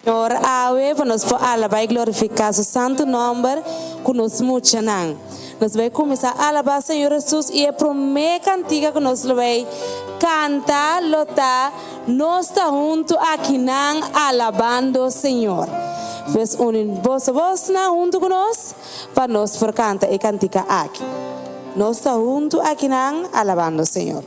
Senhor, ave, para nós alabar e glorificar seu santo nome, que nos mucha nan. Nós vamos começar a alabar Senhor Jesus e a primeira cantiga que nós vamos cantar, lotar, nós está junto aqui nan alabando Senhor. Vês unem voz na junto com nós, para nós for cantar e cantiga aqui. Nós está junto aqui nan alabando Senhor.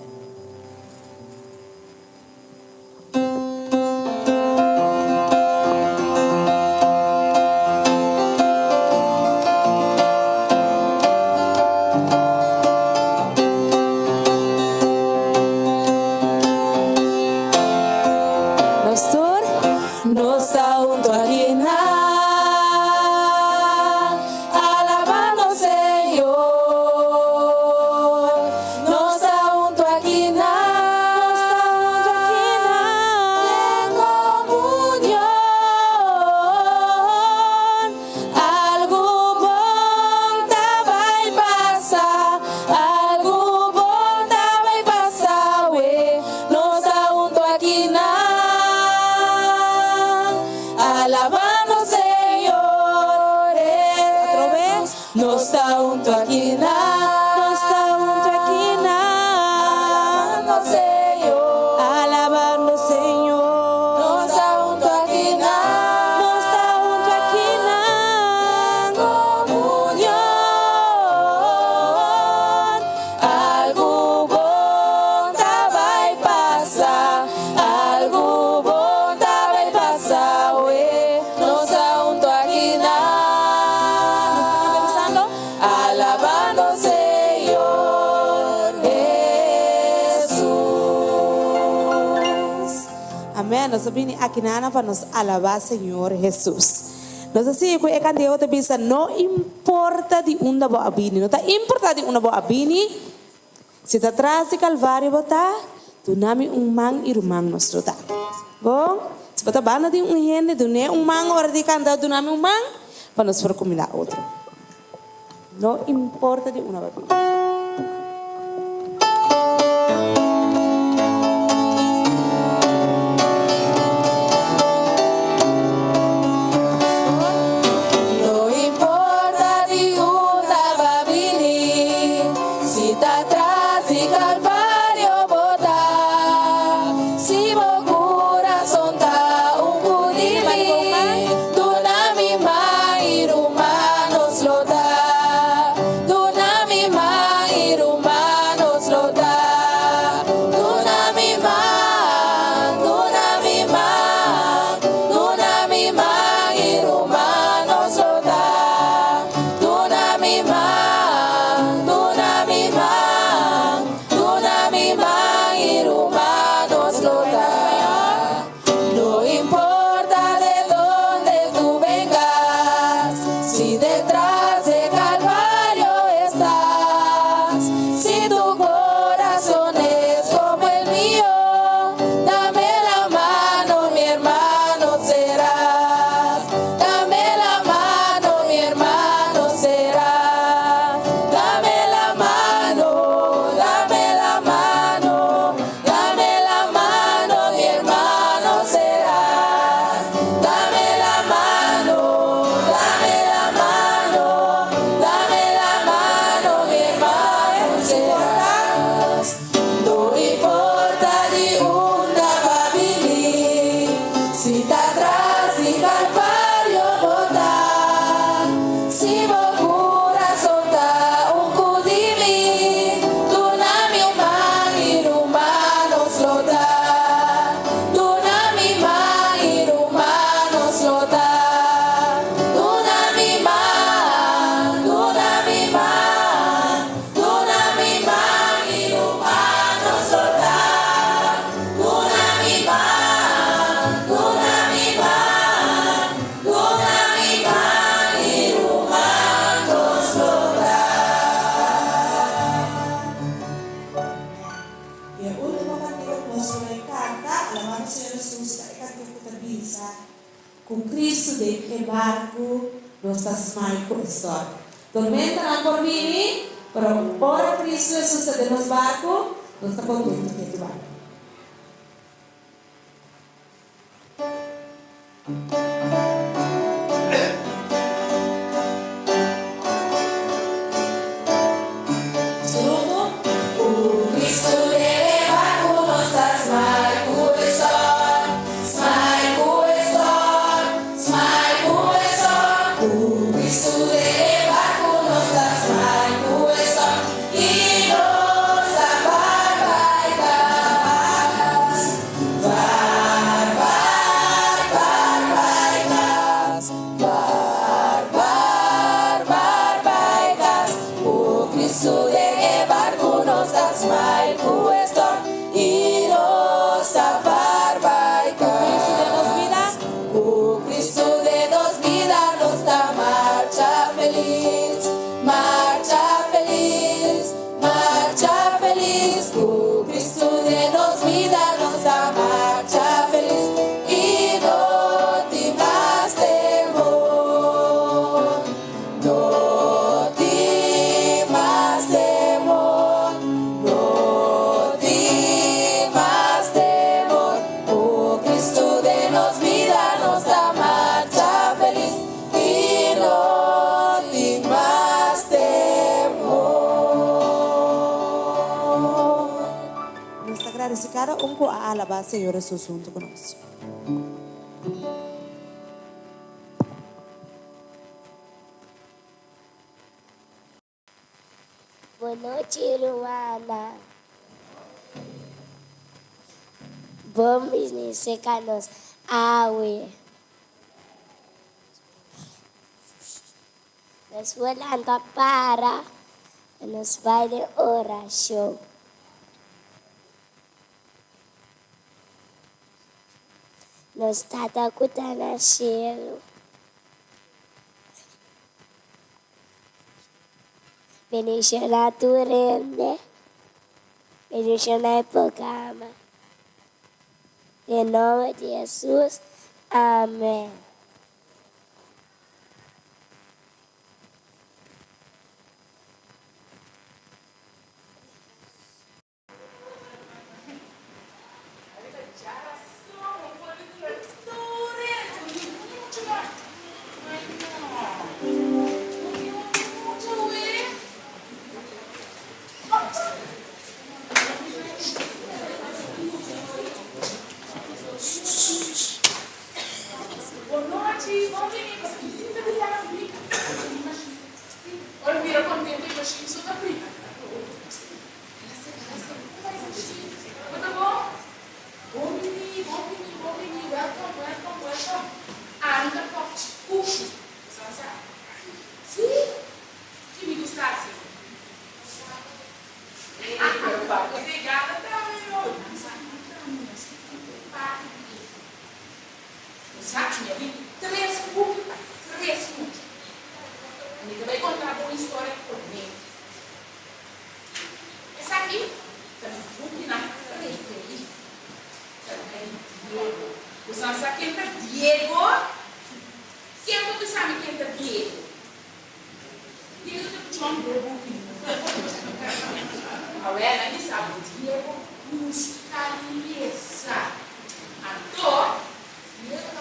Nós vamos aqui para nos alabar Senhor Jesus. Nós assim que é candidato outra vez não importa de onde vou abrir, não está importa de onde vou abrir. Se está atrás de Calvário botar, tu nami man irmão nos trotar. Bom, se botar bana de gente, tu nem man hora de cantar, tu nami man para nos for comida outro. Não importa de onde vou abrir. Com Cristo de barco, nossas mães com história. Tormenta na corvini, pero ora Cristo Jesus de nos barco, nós está contento que tu barco. Cristo de barco nos das mai cuesta y nos abarbaitas. Barbaitas. O Cristo de barco nos das mai cuesta y nos abarbaitas. O Cristo de nos vida nos dá marcha feliz, marcha feliz, marcha feliz. O Cristo de nos vida nos dá marcha feliz y no te más temor, no te más temor, no te más temor. O Cristo de nos vida nos dá marcha feliz y no te más temor. Nuestra agradecida unco a alabar Senhor Jesus junto conosco. Boa noite, Luana. Vamos nos secar-nos água. Nós vamos andar para nos vai de oração. Nós está cutando cheiro. Bendición a tu reine, bendición al programa. En nombre de Jesús, amén. Boa noite, vamos vir, você precisa virar a briga. Olha, vira contente, eu achei que isso tá briga. Tá bom? Bom menino, welcome. Anda forte, puxa. Sim? Que me gostasse? Obrigada, tá, meu. Sabe, minha vida? 3 cultos. A amiga vai contar uma história por mim. Essa aqui, também culto na preferida. Também Diego. Você não sabe quem é Diego? Quem você sabe quem é Diego? Diego é John Bobo. Agora, ele sabe Diego Buscalhesa. Então, Diego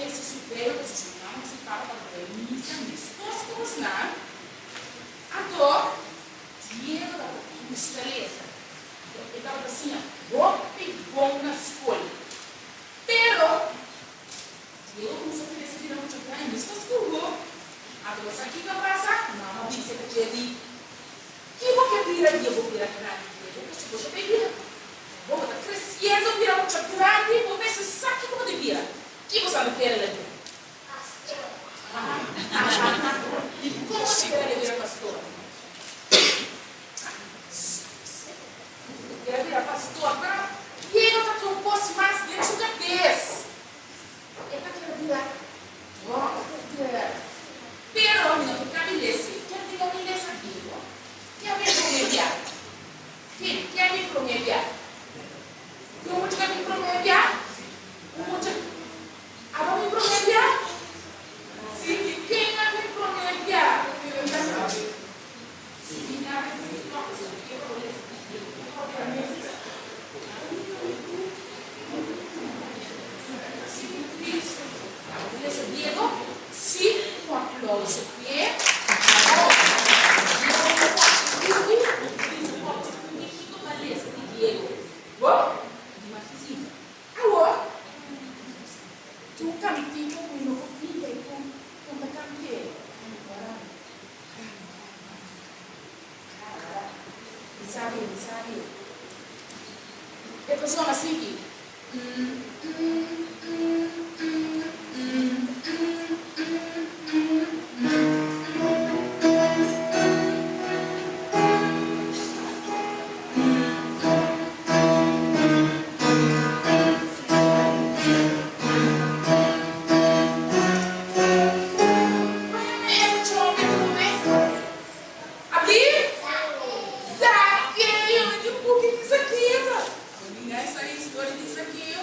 esse superior que se chama se fala para mim isso na ator Diego da esteleza ele estava assim bom na escolha pero Diego começou a querer se virar muito grande isso escuro a doça aqui que passa não disse que ele que vou que vira Diego vira grande Diego se você vira vou da crescendo vira muito grande vou ver se sabe como de vira que você não quer ler? E como você quer ler, pastor? Quer virar pastor? Agora, e ele não está com um poço mais dentro da cabeça. Ele está querendo virar. Pero, não, que caminhesse. Quer dizer, caminhesse aqui. Que a mesma mulher. Nós vamos assim aqui. Abrir? Zaqueu, eu digo, por que isso aqui, cara? Ninguém sabe a história disso aqui,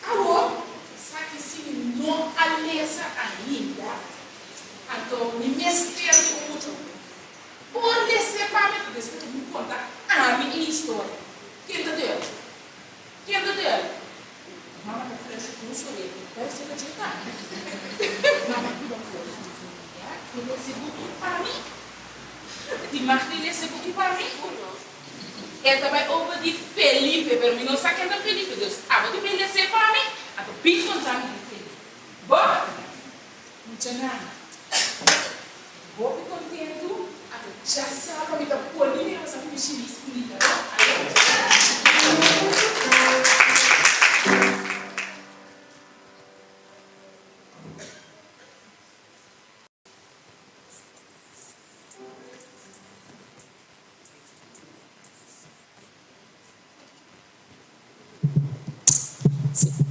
alô? Sabe se não alessa ainda? Então, me mestre muito. Por decepamento, depois eu me contar a minha história. Quem está dele? Quem está dele? Mama está frente com o sorriso. Deve ser que eu Mama, tudo foi. Ele é segundo para mim. Die mag niet lezen boekje para mim. Ele também ouve de Felipe, pero mim não sabe quem é Felipe. Deus, ah, vou te lezer para mim. A tu pinto com exame de Felipe. Bom, não tinha nada. Vou me contento. A tu já sabe para mim que a polinha vai saber mexer isso bonita.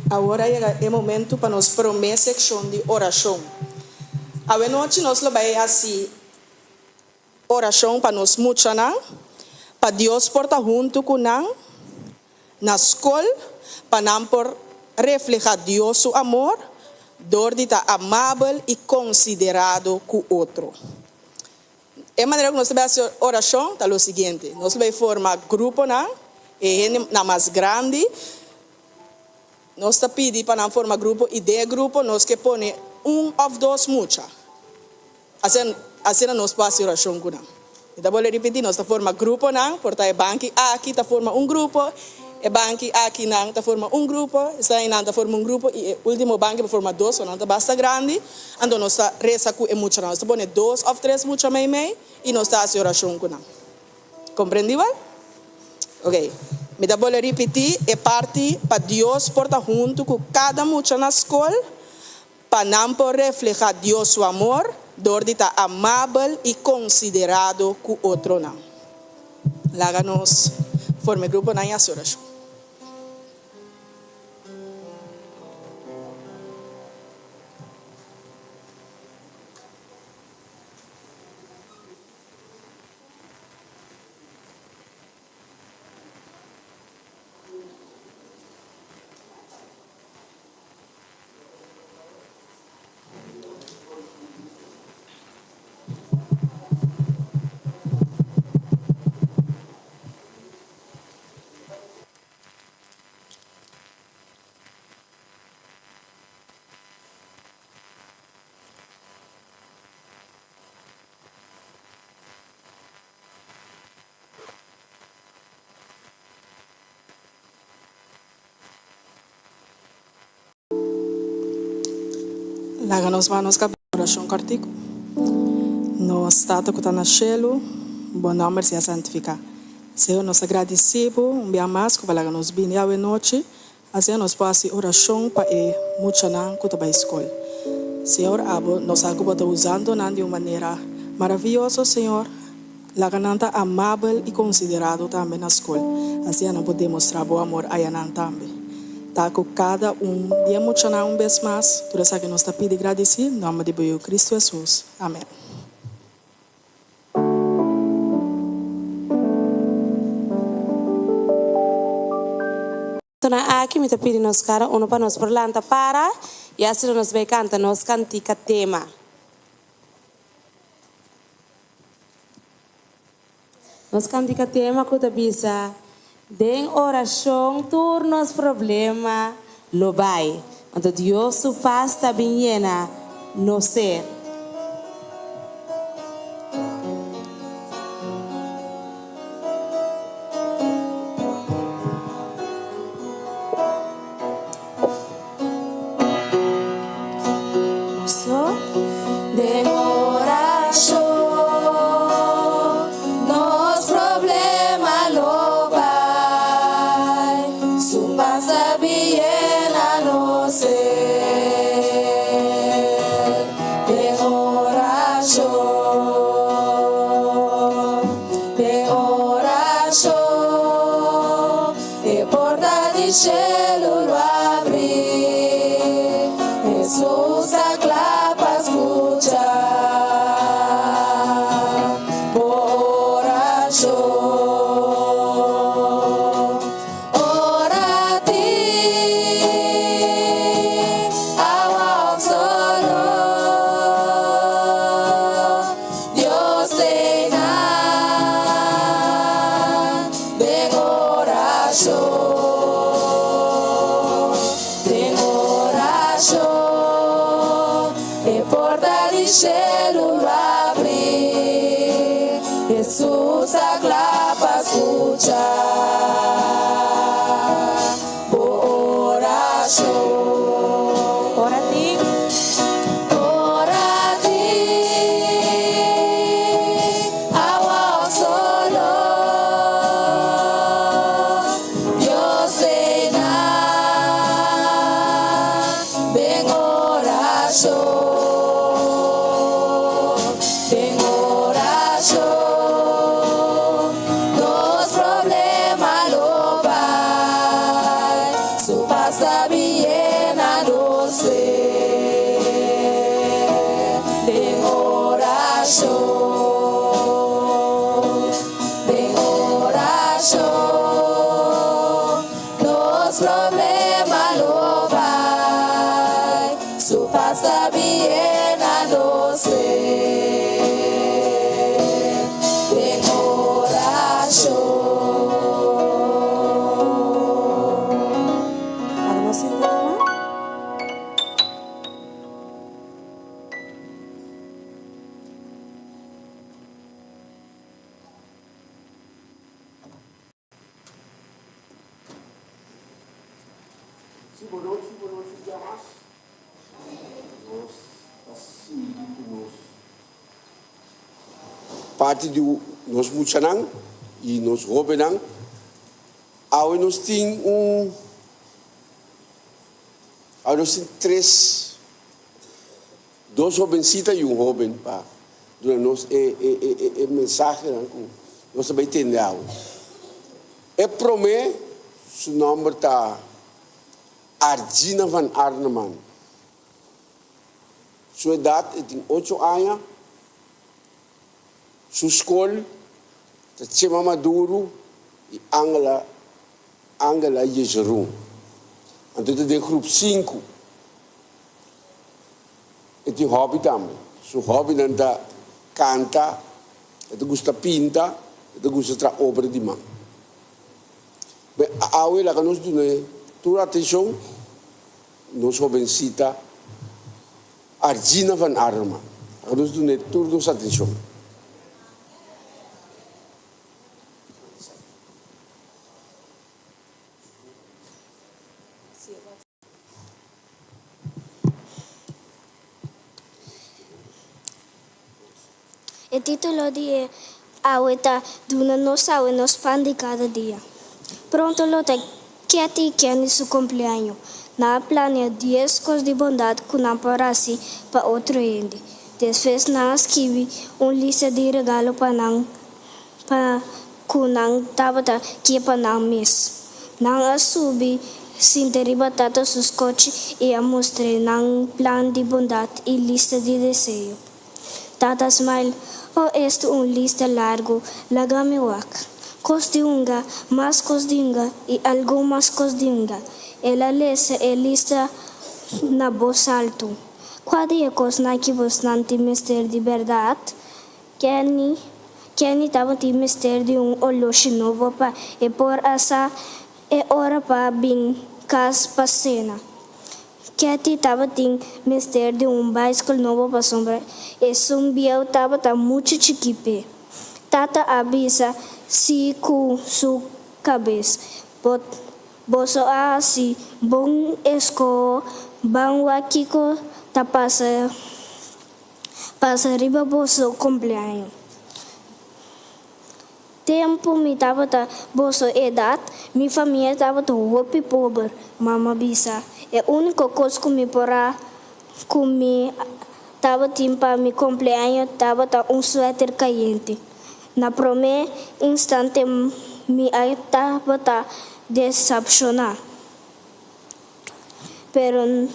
Agora é o momento para nós para uma secção de oração. A noite nós vamos assim oração para nós muitos para Deus porta junto com nós na escola para nós por reflejar Deus seu amor, dor de estar amável e considerado com o outro. A maneira que nós vamos fazer oração é o seguinte: nós vamos formar grupo na mais grande. Nós está pedindo para formar grupo e de grupo nós que põe ou dois muchas. Assim nós passamos oração com nós. Então vou repetir, nós está formar grupo não, porta é banco aqui está forma grupo, é banco aqui não está forma grupo, está aí não está forma grupo e o último banco para formar dois, não está basta grande. Então nós está reza com mucha nós está põe dois ou três mucha meio e nós está fazendo oração com nós. Compreendível? Ok. Me dá bola repetir, é parte para Deus porta junto com cada mucha na escola, para não por reflejar Deus seu amor, dor de estar amável e considerado com o outro não. Láganos, forme grupo na oração. Láganos manos com a oração cartico. Nós estamos que está no cielo, bom nome seja santificado. Senhor, nós agradecemos, dia mais que vai nos bem a noite, assim nós passamos oração para muito não que está na escola. Senhor, nós estamos usando de uma maneira maravilhosa, Senhor, lagananta amável e considerado também na escola. Assim nós podemos mostrar o amor a Yanan também. Tá com cada dia muito vez mais, tudo isso que nós está pedindo agradecer, em nome de Cristo Jesus. Amém. Então, aqui me está pedindo nos cara, uno para nós por lanta para, e assim nós vai cantar, nós cantica tema. Nós cantica tema que bisa. Den oração, turnos problema, lo vai. Quando Deus su paz está bem llena, no ser. Den oração. Nos problema lo vai. e porta di cielo apri. Jesus a clapa escucha, oración. Ora ti. Ora ti, agua solo, Dios ven ven oración, los problemas lo van, su paz está bien a no ser. Ven oración, los problemas lo van, su paz está bien a no ser. Ven oración. Hagamos sin drama. Boa noite, Jamas. Nós, assim, parte do nós muchanang e nós robenang, ao nós tem ao nós tem dois jovencitas e joven para nós é mensagem que nós também entendemos. É promê, o nome está Argina van Arneman. Sua idade tem 8 anos. Sua escola se chama Maduro e Angela Yejerum. Então, tem grupo 5. E tem hobby também. Seu hobby não é canta, ele gosta de pintar, ele gosta de trabalhar obra de mão. Mas a aula que nós damos toda atenção, nós jovencita Argina van Arneman. Nós damos toda nossa atenção. O título de Aweta Duna nos awe nos pan de cada dia. Pronto lota que a ti que é seu cumpleaños. Na planea 10 coisas de bondade que não parece para outro ende. Después na escrevi lista de regalo para não kunang tabata que para não mês. Não a subi sin batata sus coche e a mostre nang plan de bondade e lista de desejo. Tata smile, este lista largo, lagame wak. Cosdiunga, más cosdiunga e algo más cosdiunga. Ela lese e lista na voz alto. Quadi e cos na que vos nanti mister de verdade? Kenny tava ti mister de oloshi novo pa e por asa e ora pa bin cas pasena. Katy tava tim mister de bicycle novo pa sombra e sumbiau tava ta muito chiquipe. Tata abisa si ku su cabeça. Boso asi bom esco bang wakiko ta passa riba boso cumpleaños. Tempo mi tava ta boso edad, mi família tava ta roupa pobre, mama bisa. É a única coisa que me porá comi tava timpa mi cumpleaños tava ta suéter caliente. Na primeiro instante mi tava ta decepcionar. Pero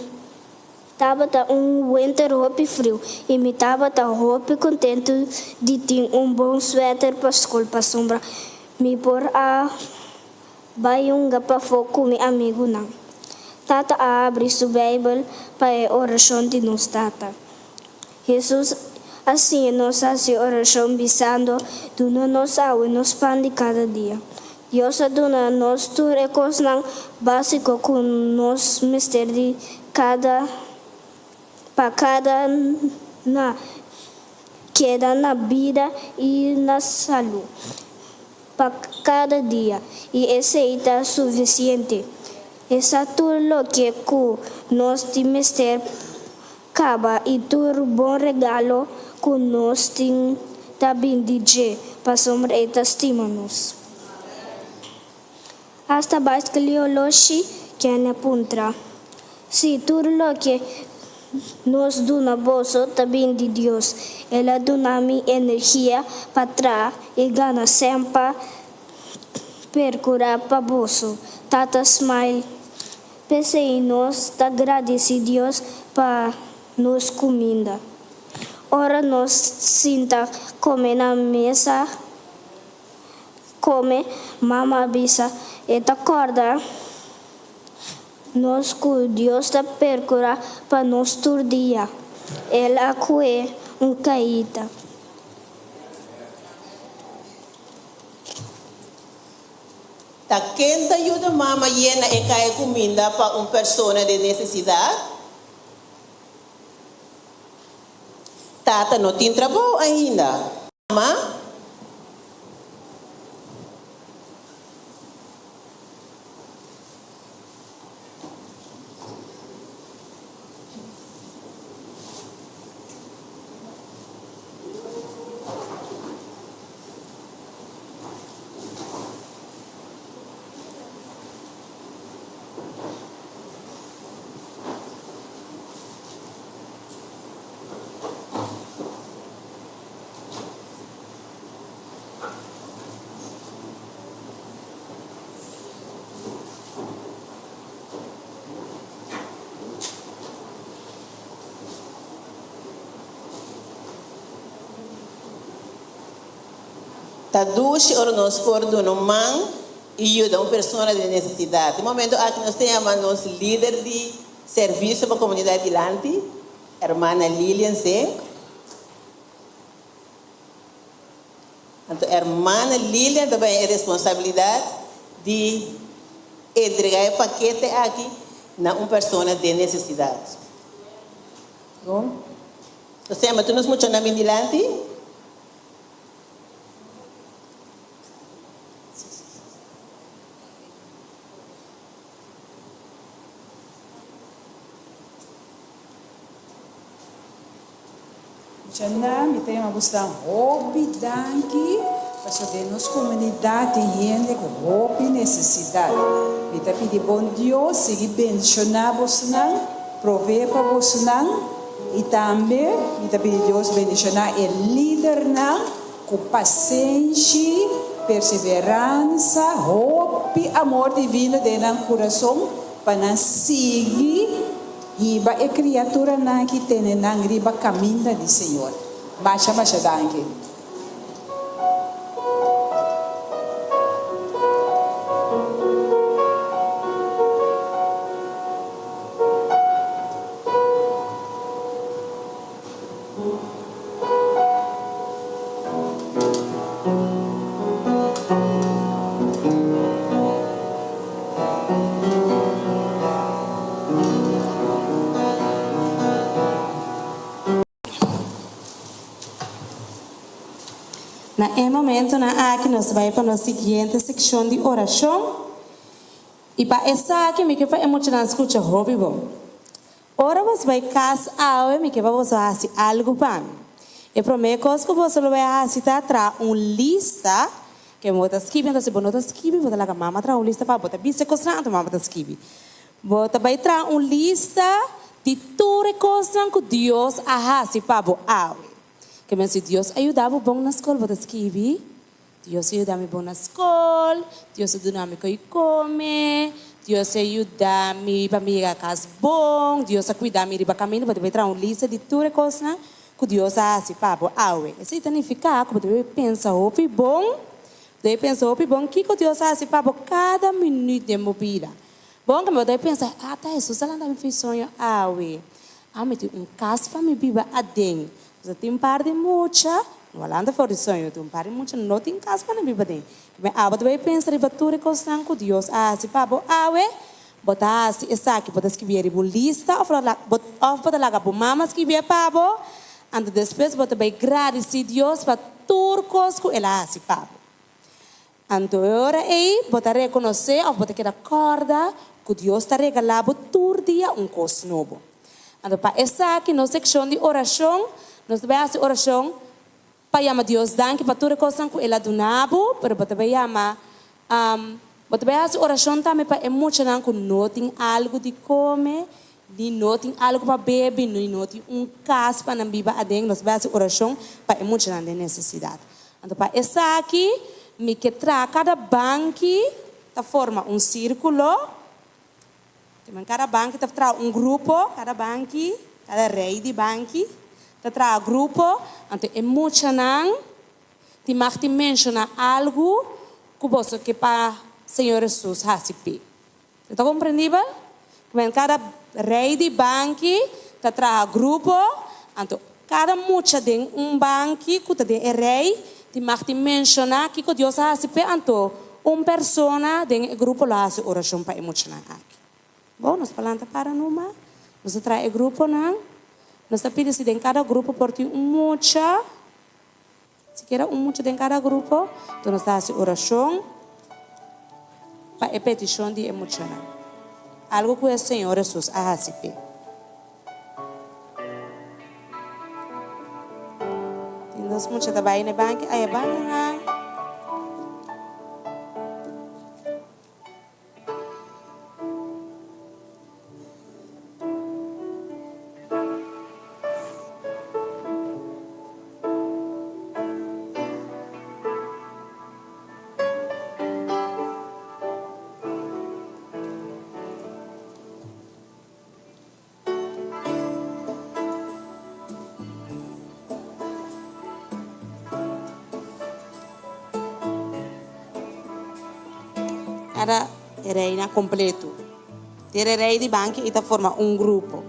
tava ta winter roupa frio e me tava ta roupa contente de ter bom suéter para escola para sombra. Me por a bayunga para foco mi amigo não. Tata abre sua Bíblia para a oração de nos tata. Jesus assim nos hace oração bisando do nos awe nos pan de cada dia. Deus aduna nos tu recursos básico com nos mistério de cada para cada queda na vida e na saúde, para cada dia, e aceita suficiente. Essa tudo que nós temos ter acaba e tudo bom regalo que nós temos também de para sombra testemunhos. Hasta baixo que lioloshi que é puntra. Se tudo que nos dona bolso também de Deus, ela dona-me energia para trás e gana sempre percurar para bolso. Tata smile. Pensei em nós, tá agradecido Deus para nos comida. Ora nós sinta comer na mesa, come, mama bisa, e tá acorda. Nós que Deus está percura para nós todo dia. Ela é caída. Tá quem ajuda mama llena e cai comida para uma pessoa de necessidade? Tata não tem trabalho ainda. Mama? Tá duas horas nós por do man e ajuda uma pessoa de necessidade. No momento aqui nós temos nosso líder de serviço para a comunidade de Lanti, irmã Lilian Zeng. Então, a irmã Lilian também é responsabilidade de entregar o paquete aqui na uma pessoa de necessidade. Bom? Nós temos todos muitos na de Lanti. Janda, me tem uma questão hobby danke, para nos comunidade gente com hobby necessidade. Me tá pedir bom Deus, seguir bendicionar você não, prover para você não, e também me tá pedir Deus bendicionar o líder não, com paciência, perseverança, hobby, amor divino dentro do coração, para seguir. Iba é criatura na que tem na riba caminho do Senhor. Baixa danke. Na momento na aqui nós vai para a seguinte secção de oração. E para essa aqui me que para emocionar escuta hobby bom. Ora você vai casa ao me que para você fazer algo para mim. E primeira coisa que você vai fazer tá tra lista que você escreve então se você não escreve você lá mama tra lista para botar bisa coisa não mama escreve. Você vai tra lista de tudo coisas que Deus a fazer para você. Que me se Deus ajudava bom na escola, vou escrever. Deus ajudava bom na escola, Deus ajudava me comer, Deus ajudava me para me ir a casa bom, Deus a cuidar me para caminho, vou ter uma lista de tudo coisas que Deus faz para você. Isso significa que você pensa o bom, você pensa o bom que Deus faz para você cada minuto de minha vida. Bom, que você pensa, tá Jesus ela me fez sonho, me tem casa para me viver adentro. Você tem um par de mucha, não falando fora de sonho, tem um par de mucha, não tem casa para viver dentro. Mas você vai pensar em tudo coisas que Deus faz para você, botar se essa aqui, botar escrever por lista, ou botar lá por mama escrever pabo, e depois botar bem agradecer Deus para turcos que ela se pabo. Então agora aí, botar reconhecer, ou botar que acorda que Deus está regalando todo dia coisa novo. Então para essa aqui, na secção de oração, nós vamos fazer oração para chamar Deus danke para toda coisa que ela donava, para botar bem chamar But bem oração também para emocionar que não tem algo de comer, nem não tem algo para beber, nem não tem caso para não beber adentro. Nós vamos oração para emocionar de necessidade. Então para essa aqui, me que traz cada banco, tá forma círculo. Cada banco tá traz grupo, cada banco, cada rei de banco, tá traz grupo. Então emocionar, te mag te mencionar algo que você que para Senhor Jesus hasipi. Está compreendível? Cada rei de banco está traz grupo, então cada mucha de banco que tem rei, te mag te mencionar que Deus hasipi, então persona de grupo lá se oração para emocionar aqui. Bom, nós falamos para numa, nós traz grupo não, nós pedimos se em cada grupo por ti mucha, se quer mucha de cada grupo, então nós faz oração para a petição de emocionar. Algo que o Senhor Jesus a receber. Nós muitas trabalham na banca, aí a banca era reina completo. Ter rei de banco e forma grupo.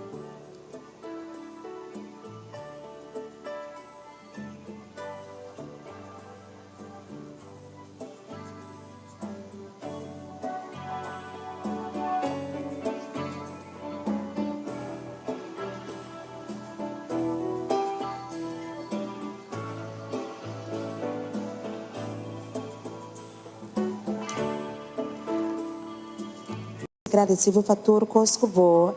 Agradecido por tudo que você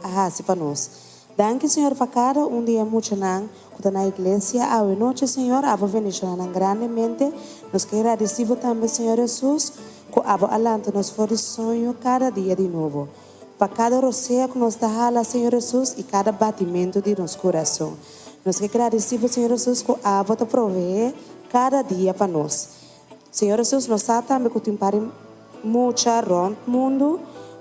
faz para nós. Danke, Senhor, para cada dia muito não, que na igreja, a noite, Senhor, a bendicionar grandemente. Nós que agradecido também, Senhor Jesus, que a alanta nos for sonho cada dia de novo. Para cada roceia que nos dá, Senhor Jesus, e cada batimento de nosso coração. Nós que agradecido, Senhor Jesus, que a te provee cada dia para nós. Senhor Jesus, nós também que tem para muita rond mundo,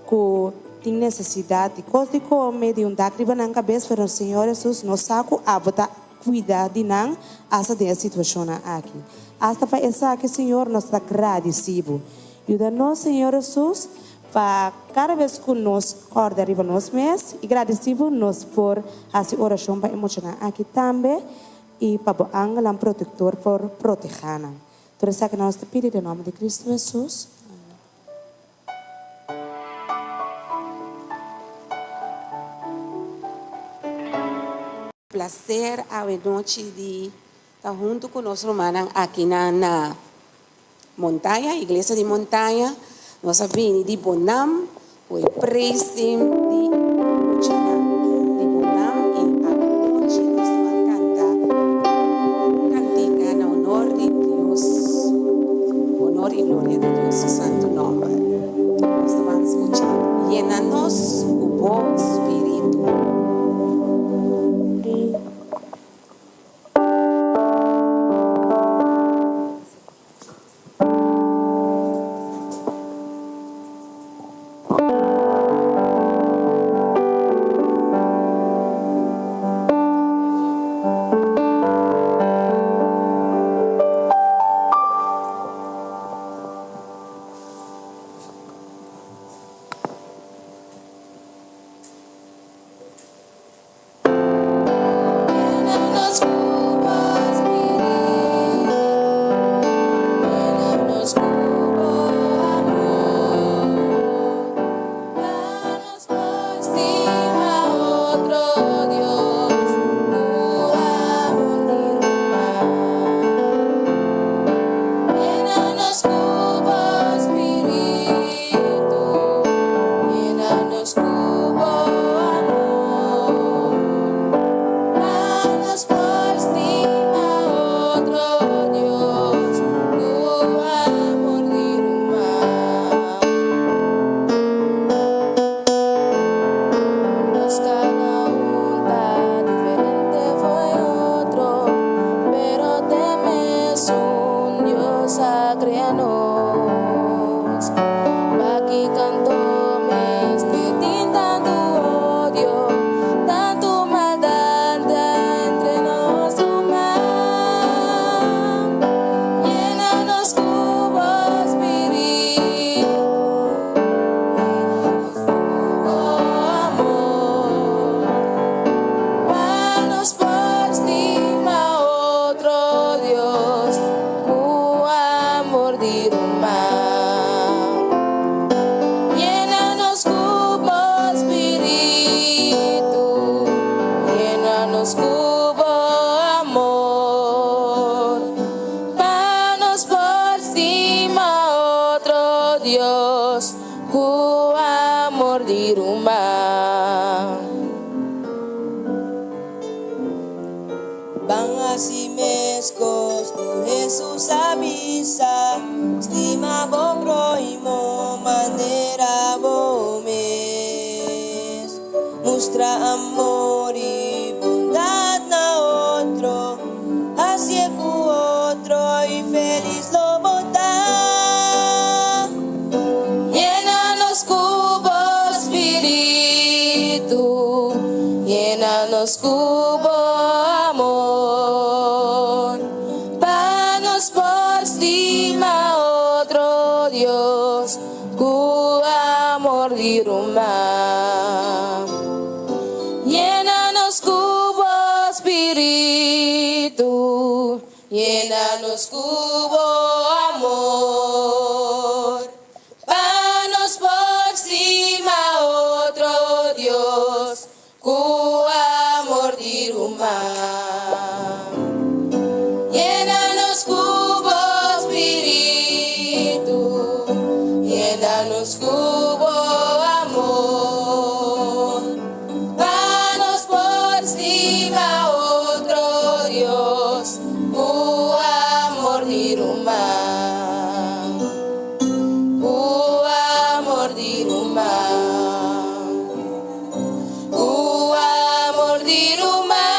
que tem necessidade de coisa de comer, de dácriba na cabeça, pero o Senhor Jesus nos saco a botar cuidar de não essa de situação aqui. Hasta para essa que Senhor nos está agradecido. Ajuda-nos, Senhor Jesus, para cada vez que nos acorda arriba nos mês, e agradecido nos por essa oração para emocionar aqui também, e para o anjo protetor por proteger-nos. Por isso que nós te pedimos em nome de Cristo Jesus. Prazer a noite de estar junto com nós romanos aqui na montanha, igreja de montanha. Nós vimos de Bonam, foi preso de Luchanam. De Bonam, e a noite nós vamos cantar cantiga na honor de Deus, honor e glória de Deus, santo nome. Nós vamos escuchar. Llena-nos o bom Espírito. Van así mezcos, Jesús avisa, estima bom prójimo, manera bom es. Mostra amor y bondad na otro, hacia cu otro y feliz lo botar. Llena-nos cubo espíritu, llena-nos cubo amor, panos por estima otro Dios, cu amor de Roma. Llena-nos cubo espíritu, llena-nos cubo amor, panos por estima otro Dios, cu amor de Roma. Llena-nos cubo espíritu, llena-nos cubo amor, panos por estima otro Dios, cu amor de Roma, cu amor de Roma, cu amor de Roma.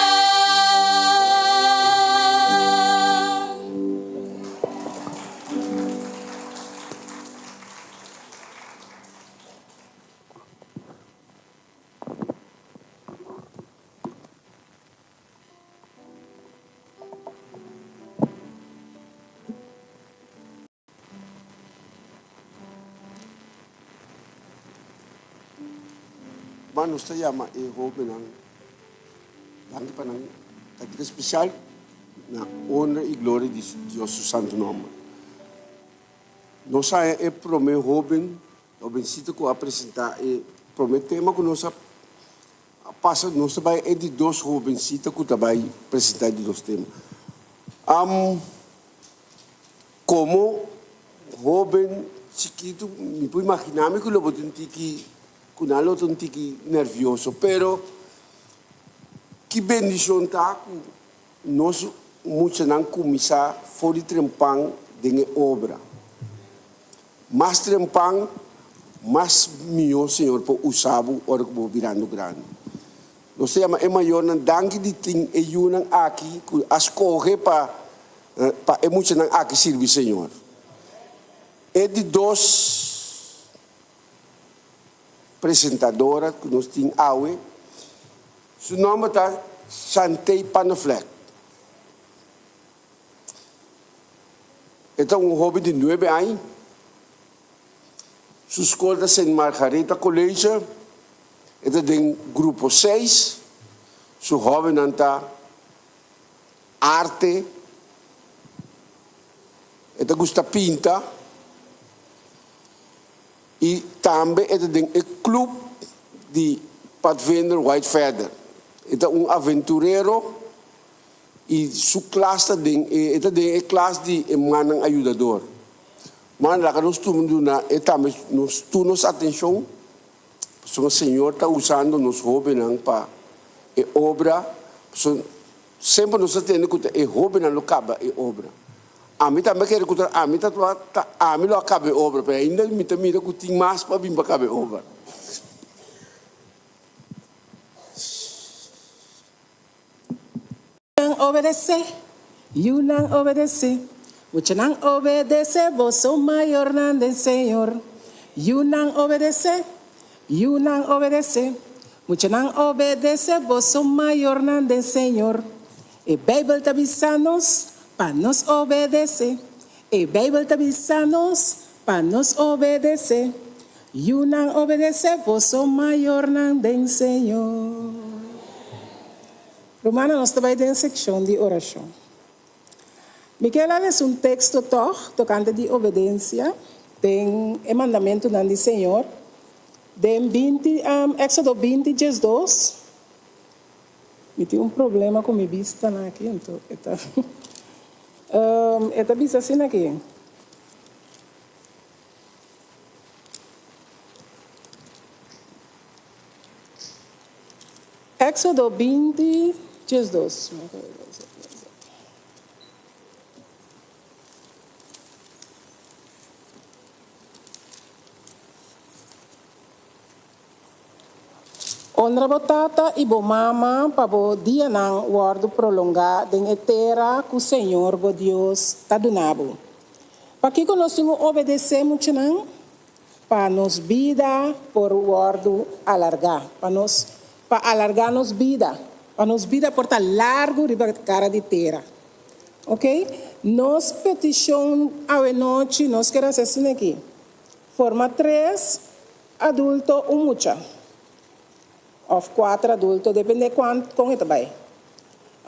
Mano, se llama joven ang langit pa ng katika special na honra e glória de Deus su santo nome. Nós é prome jovencito que apresentar e prometemos que nós passa nós vai é de dois jovencitos que vai apresentar de dois temas. Como jovem chiquito, me puedo imaginar que lo botin tiki kunalo ton tiki nervioso, pero que bendição tá nós muitos não começar fora de trempang de obra. Mais trempang, mais melhor Senhor por usar o hora que vou virando grande. Nós chama é maior na danke de ting e yunang aqui as corre para é muitos não aqui servir Senhor. É de dois apresentadora que nós temos aue, seu nome está Chantei Panafleck. Então um jovem de 9 anos, sua escola da Saint Margareta College, ele tem grupo 6, seu jovem está arte, ele gosta pinta. E também ele tem o clube de Pathfinder White Feather. Então, aventureiro e sua classe tem a classe de manang ajudador. Mas lá que nós estamos na também nós temos atenção, porque o Senhor está usando nos jovens para a obra. Sempre nós temos que a jovem não acaba a obra. A mim também quero que a mim lo acabe a obra, mas ainda me mira que tem mais para vir para acabar a obra. Obedecer, you não obedecer. Mucho não obedecer, vos sos maior nan del Senhor. You não obedecer, you não obedecer. Mucho não obedecer, vos sos maior nan del Senhor. E Bíblia está avisando-nos para nos obedecer. E Bíblia está avisando-nos para nos obedecer. You não obedecer, vos sos maior nan del Senhor. Romana, nós também temos secção de oração. Miquela é um texto tocante de obediência, tem o mandamento do Senhor, de Éxodo 20, 2. Me tem problema com minha vista aqui, então, esta vista assim aqui. Éxodo 20, 2. Honra bo tata e bo mama para bo dia nang guardo prolongar den etera que o Senhor bo Deus tá donado. Para que nós obedecer muito não, para nos vida por guardo alargar, para alargar nos vida, para nos vida por tá largo de cara de terra. Ok? Nos petição a noite nós queremos assim aqui. Forma 3 adulto ou mucha. Of 4 adultos, depende de quanto com isso vai.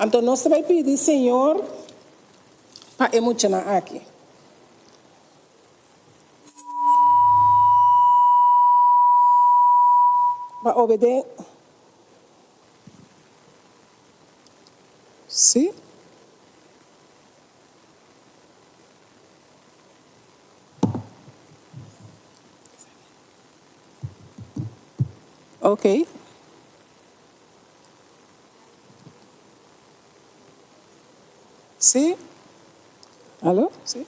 Então nós também pedir Senhor para emocionar aqui. Para obedecer. Sim? Ok. Sim? Alô? Sim?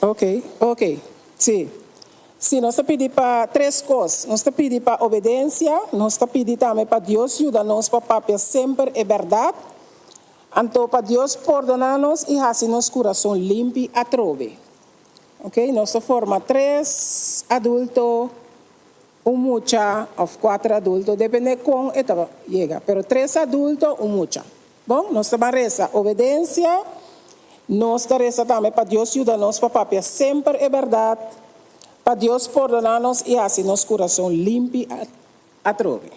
Ok. Sim. Sim, nós estamos pedindo para 3 coisas. Nós estamos pedindo para obediência, nós estamos pedindo também para Deus ajudar-nos para papai sempre é verdade. Então, para Deus perdonar-nos e fazer nosso coração limpo a trove. Ok? Nossa forma 3 adultos, mucha, ou 4 adultos, depende de como chega. Pero 3 adultos, mucha. Bom, nós estamos rezando obediência, nós estamos rezando também para Deus ajudar-nos para papai sempre é verdade. Para Deus perdonar-nos e fazer nosso coração limpo a trove.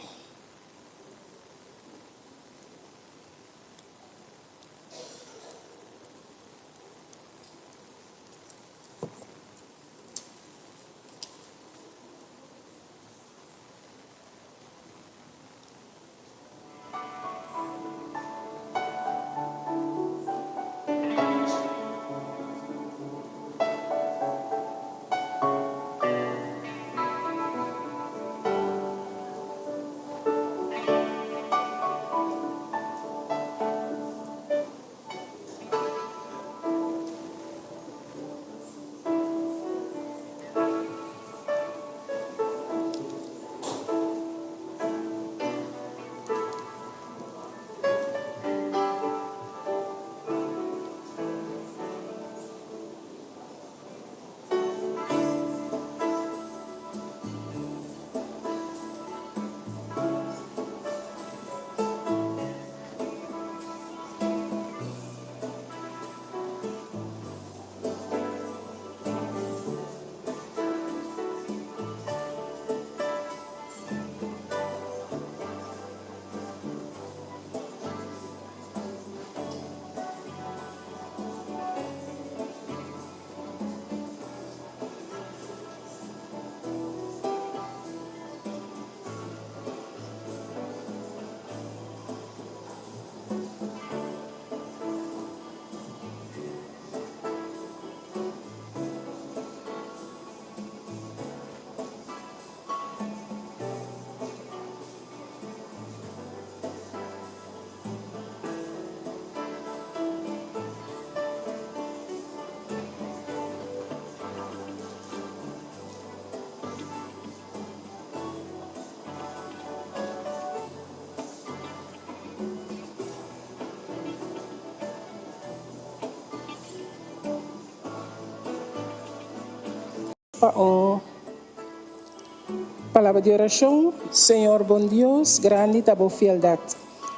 Palavra de oração. Senhor bom Deus, grande está a fieldade.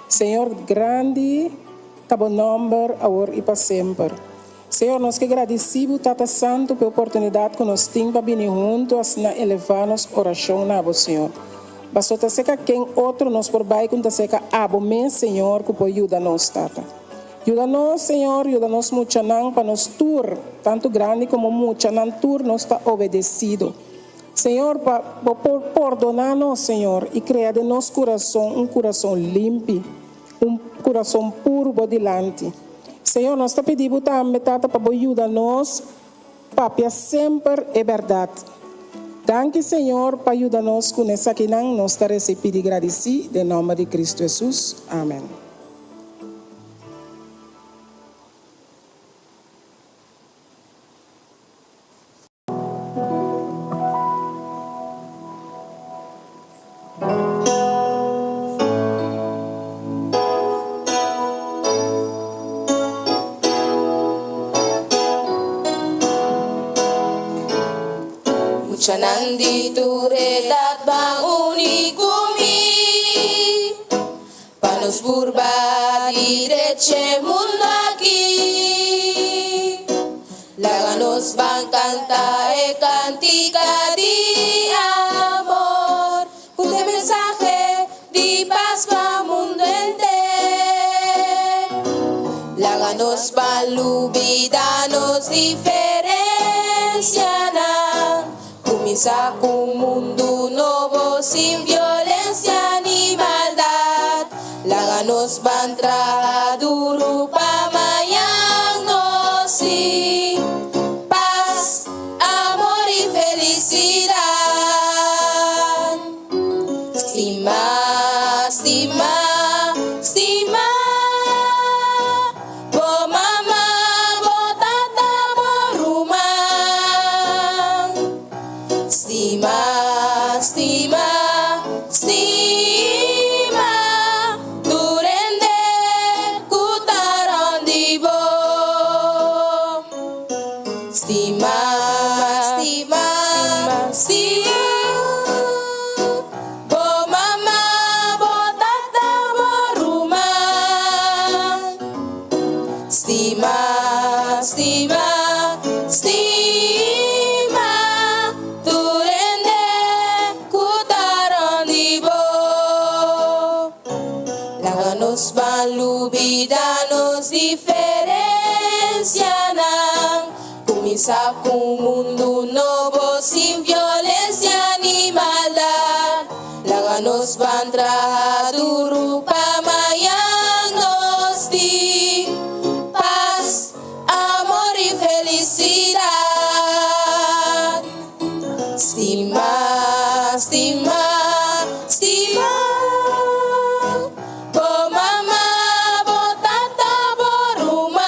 Senhor, grande está o nome agora e para sempre. Senhor, nós que agradecemos, Tata Santo, pela oportunidade que nós temos para vir juntos a elevar nossa oração na Abo, Senhor. Basta seca quem outro nos por baixo, quando seca Abo, meu Senhor, que pode ajudar-nos, Tata. Ajuda-nos, Senhor, ajuda-nos muito para nos tur, tanto grande como muito, não tur, nos está obedecido. Senhor, para perdonar-nos, Senhor, e criar de nosso coração coração limpo, coração puro por delante. Senhor, nós te pedimos também, Tata, para ajudar-nos, Papai, sempre é verdade. Danke, Senhor, para ajudar-nos com essa que nós te recebemos e agradecidos, em nome de Cristo Jesus. Amém. nandito redat bang unikumi panos burba direce mundo aquí laganos bang canta e cantica di amor un mensaje di paz pa mundo entero laganos balubidanos diferencianan comienza un mundo nuevo sin violencia ni maldad laganos van duro pa mayang sí paz amor y felicidad estima estima estima bo mama bo tata bo rumah estima estima estima durende kutaran dibo estima estima estima bo mama bo tata bo rumah estima estima estima durende kutaran dibo laganos balubidanos diferencianan comienza un mundo nuevo sin violencia ni maldad laganos van duro pa mayangnos di paz amor y felicidad estima estima estima bo mama bo tata bo rumah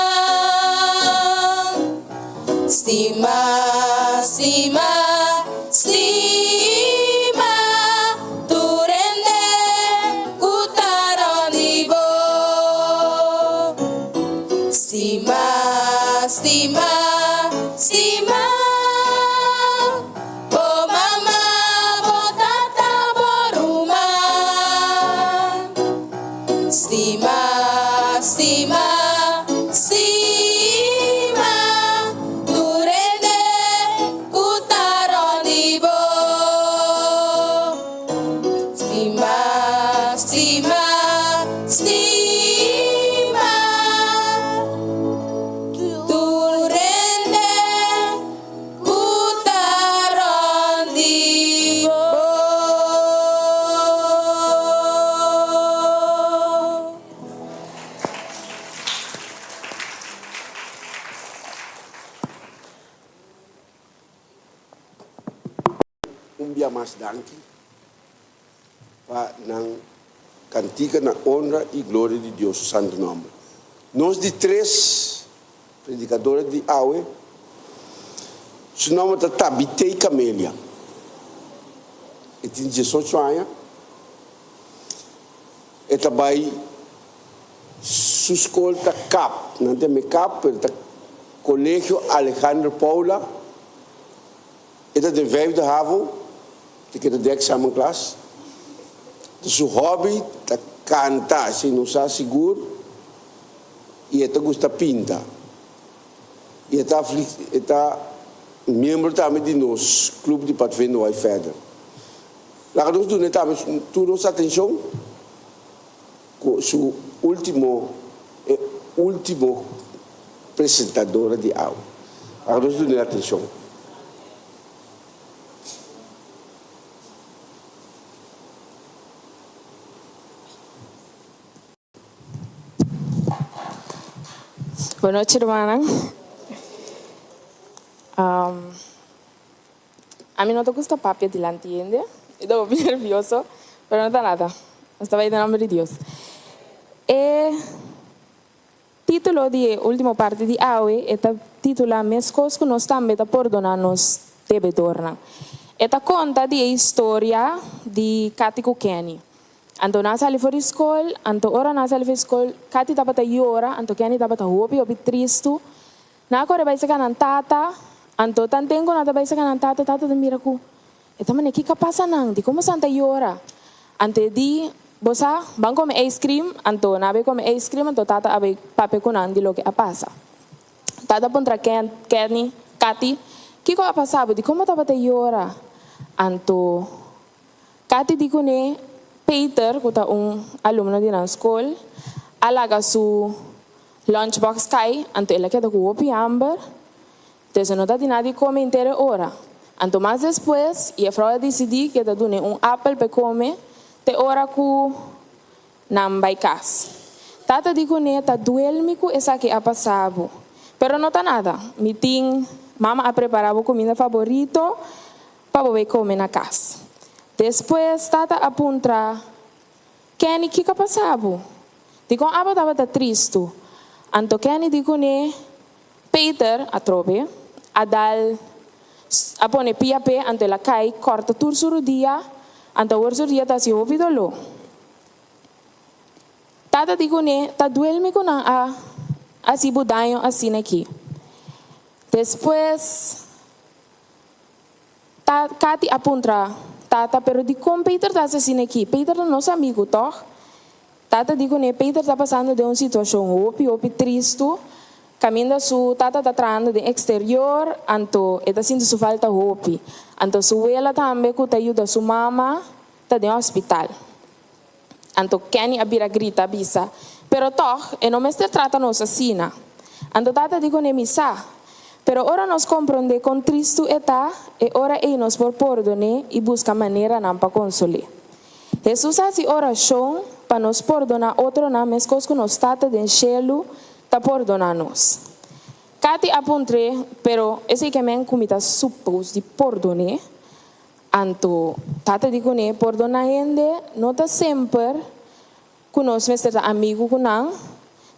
estima estima estima durende kutaran dibo estima estima estima bo mama bo tata bo rumah estima estima estima durende kutaran dibo estima estima estima durende kutaran dibo. Um dia mais danke para nang cantica na honra e glória de Deus, santo nome. Nós de três predicadores de Aue, seu nome é Tabitei Camélia. E tem 18 anos. E também sua escola está CAP, não tem CAP, está Colégio Alejandro Paula. E está de 5 de Havo, que é de examen classe. Seu hobby é cantar, se não está seguro. E ele gosta de pintar. E ele está membro também de nosso clube de Patvendo White Feather. Lá nós damos toda nossa atenção com o último apresentadora de aula. Lá nós damos atenção. Boa noite, hermana. A mí no te gusta papi delante, ¿entiendes? Estaba bien nervioso, pero no está nada. Estaba ahí en nombre de Dios. Título de última parte de Aue, esta titula Mes cosas que nos también perdonarnos debe tornar. Esta conta de historia de Katico Kenny. Anto nasa ali for school, anto ora nasa ali for school, Kati tapata yora, anto Kenny tapata hopi tristo. Na ko reba isa kanan tata, anto tantengo na taba isa kanan tata de miraku. Eta mane kika pasa nang, di como santa yora. Ante di, bosa, bang come ice cream, anto nabe come ice cream, anto tata abe pape kunan di lo que pasa. Tata puntra Kenny, Kati, kiko apasabo, di como tapa te yora. Anto, Kati di kune, Peter, kuta alumno di na school, alaga su lunchbox kai, anto ela queda com o amber, entonces no da nada come inteira hora. Anto mais depois, e a frau decidi que da dune apple pe come, te ora ku nam by cas. Tata di kune ta duelmi ku esa que ha pasado. Pero no ta nada. Meeting, mama ha preparado comida favorito para poder comer na casa. Depois tata apunta, Kenny, que ha pasado? Digo, aba tava ta triste. Anto Kenny di kune, Peter, a trobe, a dal, a pone pia pe, anto la kai, corta tur suru dia, anto war suru dia ta si hovidolo. Tata di kune, ta duelmi ko nang a si budayo assim aqui. Depois, Kati apunta, tata, pero di como Peter tá assim aqui? Peter é nosso amigo, toch? Tata digo, né, Peter está passando de uma situação opi triste, caminha su tata está traindo de exterior, anto está sentindo su falta hopi. Anto su abuela também que ajuda su mama, está de hospital. Anto Kenny abira grita bisa, pero toch, e não me está tratando assim. Anto tata digo, né, misa, pero ora nos compreende com triste eta, e ora e nos por perdone e busca maneira não para consolar. Jesus hace oração para nos perdonar outro na mescos que nos tata de cielo ta perdonar-nos. Kati apuntre, pero esse que men comita supos de perdone, anto tata digo ne perdonar gente, não tá sempre que nós mestre amigo com não,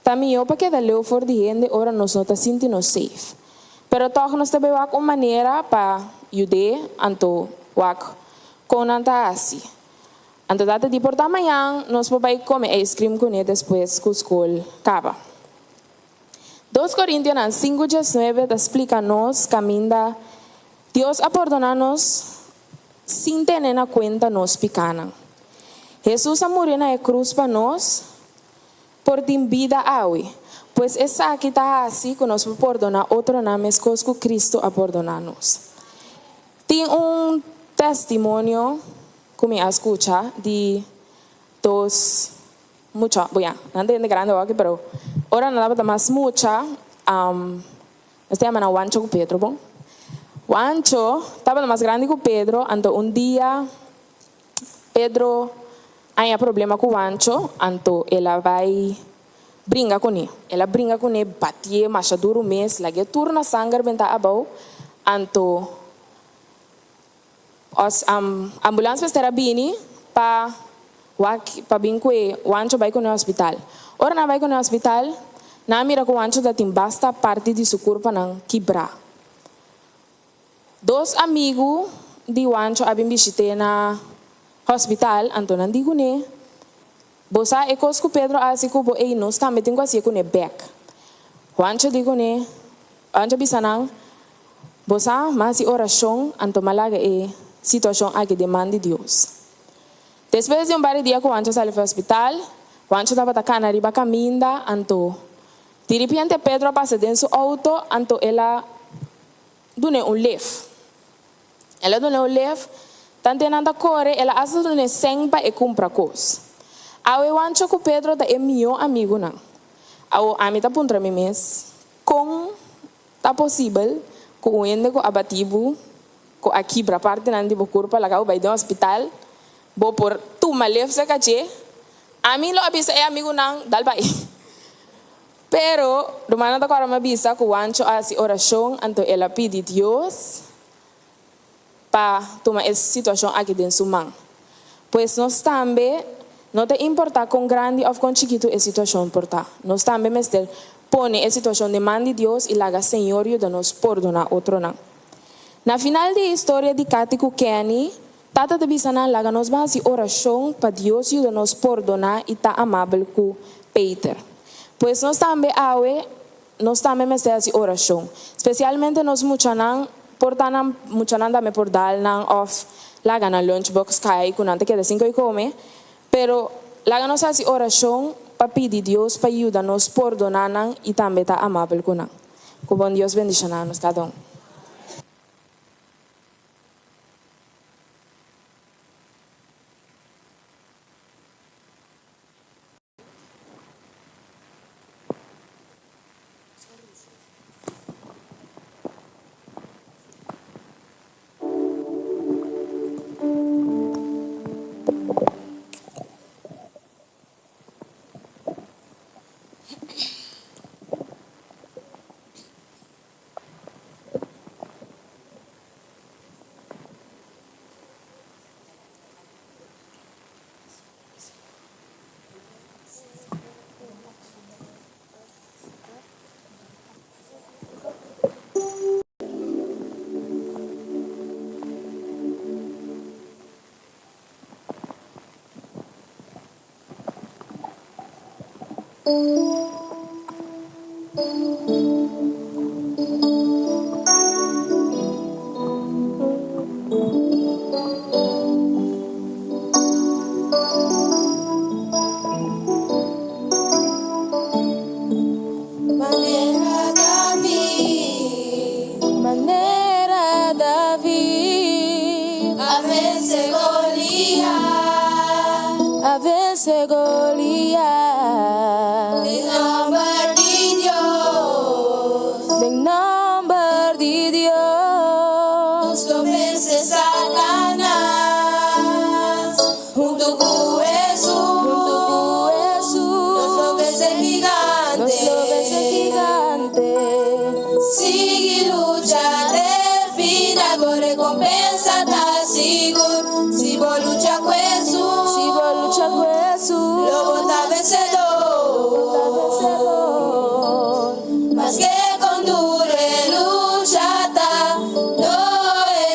também eu para que da leu for de gente, ora nos não tá sentindo safe. Pero toch nos também wak uma maneira para ajudar, anto wak com anta assim. Anto data di porta amanhã, nós vamos comer ice cream com ele depois que a escola acaba. 2 Coríntios 5:19 explica-nos caminho Deus a perdonar-nos sem ter na conta nos pecados. Jesus a morrer na cruz para nós por ter vida awe. Pois essa aqui está assim que nós podemos perdonar outro na mesma que Cristo a perdonar-nos. Tem testemunho que me escucha de dos mucho, bueno, no entiendo grande aquí, pero ahora no la más mucha, este llama Juancho con Pedro, bon. Juancho estaba más grande que Pedro, ando un día Pedro hay problema con Juancho, ando ela vai brinca con él, batie más duro mes, la que turna sangre venta abau, ando os ambulância estava bini para binque Juancho vai com o hospital. Ora na vai com o hospital, na mira que Juancho da tem basta parte de seu corpo não quebrar. 2 amigos de Juancho abim visite na hospital, Antonan digo ne, bosa ecos com Pedro assim que bo ei nós também tem quase com ne back. Juancho digo ne, Juancho bisanang, bosa mas oração anto malaga situação aqui demanda de Deus. Depois de par de dias que o Juancho saiu do hospital, o Juancho estava atacando arriba caminda, anto de repente Pedro passa dentro do seu auto, anto ela dune lift. Ela dune lift, tanto ela corre, ela asa dune sempa e compra coisas. Ao Juancho com Pedro da meu amigo não. Ao amigo tá puntra me mes, como tá possível que o ende com abativo ko aqui para parte nandi bo corpo la vai do hospital bo por tu malef se cache a mim lo avisa é amigo nang dal bai pero rumana da cara me avisa ko Juancho asi oração anto ela pedi Deus pa toma essa situação aqui dentro sumang pois nós também não te importa com grande ou com chiquito essa situação porta nós também mestre pone essa situação demande Deus e laga Senhor e nos perdonar outro não. Na final da história de Kati com Kenny, tata de bisana laga nos base oração para Deus e nos perdonar e tá amável com Peter. Pois nós também nós também mestre oração, especialmente nós muchanan portanam muchanan dame por dal nan of la gana lunchbox kai kunante que de 5 y come, pero la gana nos hace oración para pedir Dios para ayudarnos por donanan y también ta amable kunan. Que bom Dios bendiga a nos cada uno. Manera David, a vencer Goliat, en nombre de Dios, en nombre de Dios, lo vence Satanás, junto con Jesús, nos lo vence gigante, sigue lucha de final por recompensa está seguro, si vos lucha con Jesús, lo bota vencedor, más que con dure lucha está, no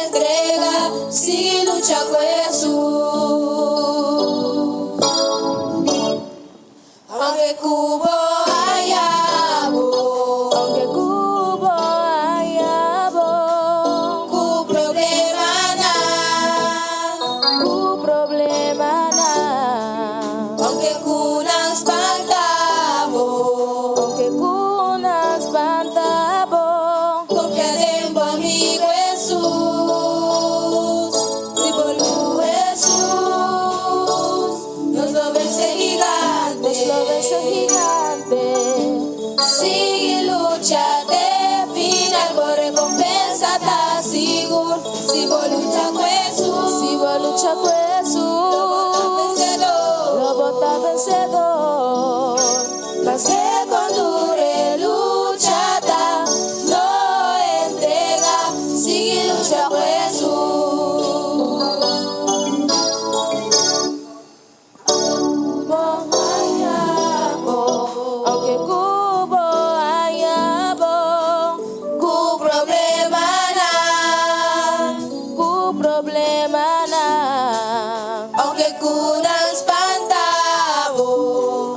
entrega, si lucha con Jesús, aunque cubo hallabo, cu problema na, aunque cunan espantabo, confía en amigo Jesús, si por Jesús, nos lo vence gigante, sigue lucha de final por recompensa está seguro, si vos lucha con Jesús, lo bota vencedor, más que con dure lucha está, no entrega, sigue lucha con Jesús, aunque cubo hallabo, cu problema na,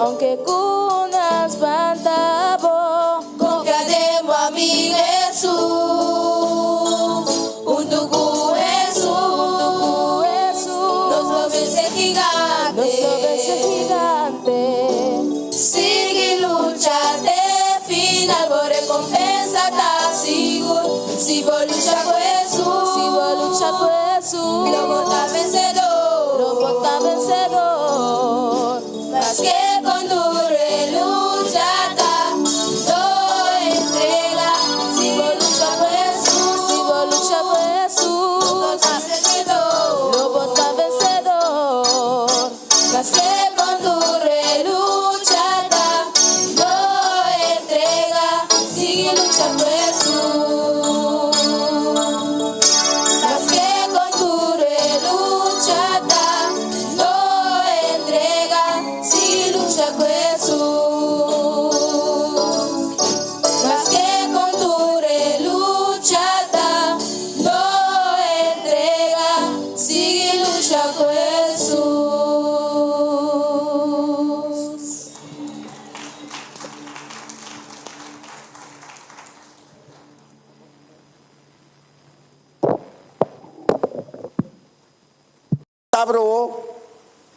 aunque cunan espantabo, confía en mi Jesús, junto con Jesús, nos lo vence gigante, sigue lucha de final por recompensa está seguro, si vos lucha con Jesús, lo bota vencedor, más que con dure lucha está, no entrega, si vos lucha con Jesús, lo bota vencedor, más que con dure lucha está, no entrega, sigue lucha con Jesús, más que con dure lucha está, no entrega, sigue lucha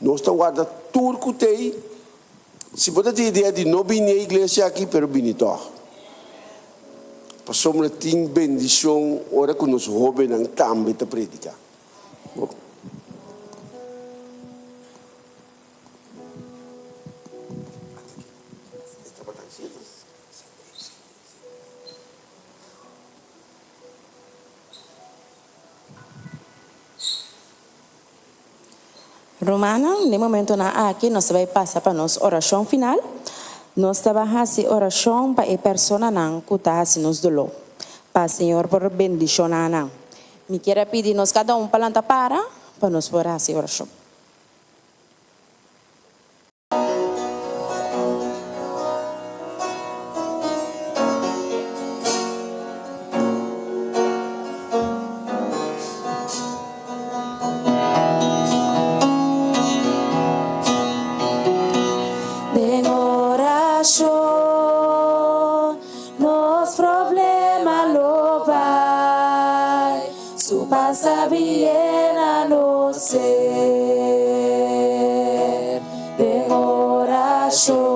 Nós estamos guardando tudo que tem. Se pode ter ideia de não vir à igreja aqui, pero vir toch. Passamos a ter bendição, ora que nos jovens também te predicar. Romana, no momento na aqui, nós vai passar para nossa oração final. Nós trabalhamos oração para a pessoa que está nos dolor. Para o Senhor por bendição na. Me quero pedir nós cada planta para nós orar a oração. Pasa bien a no ser de oración,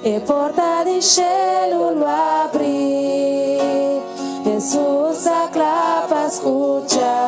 e porta di cielo lo apri, Jesús aclapa escucha.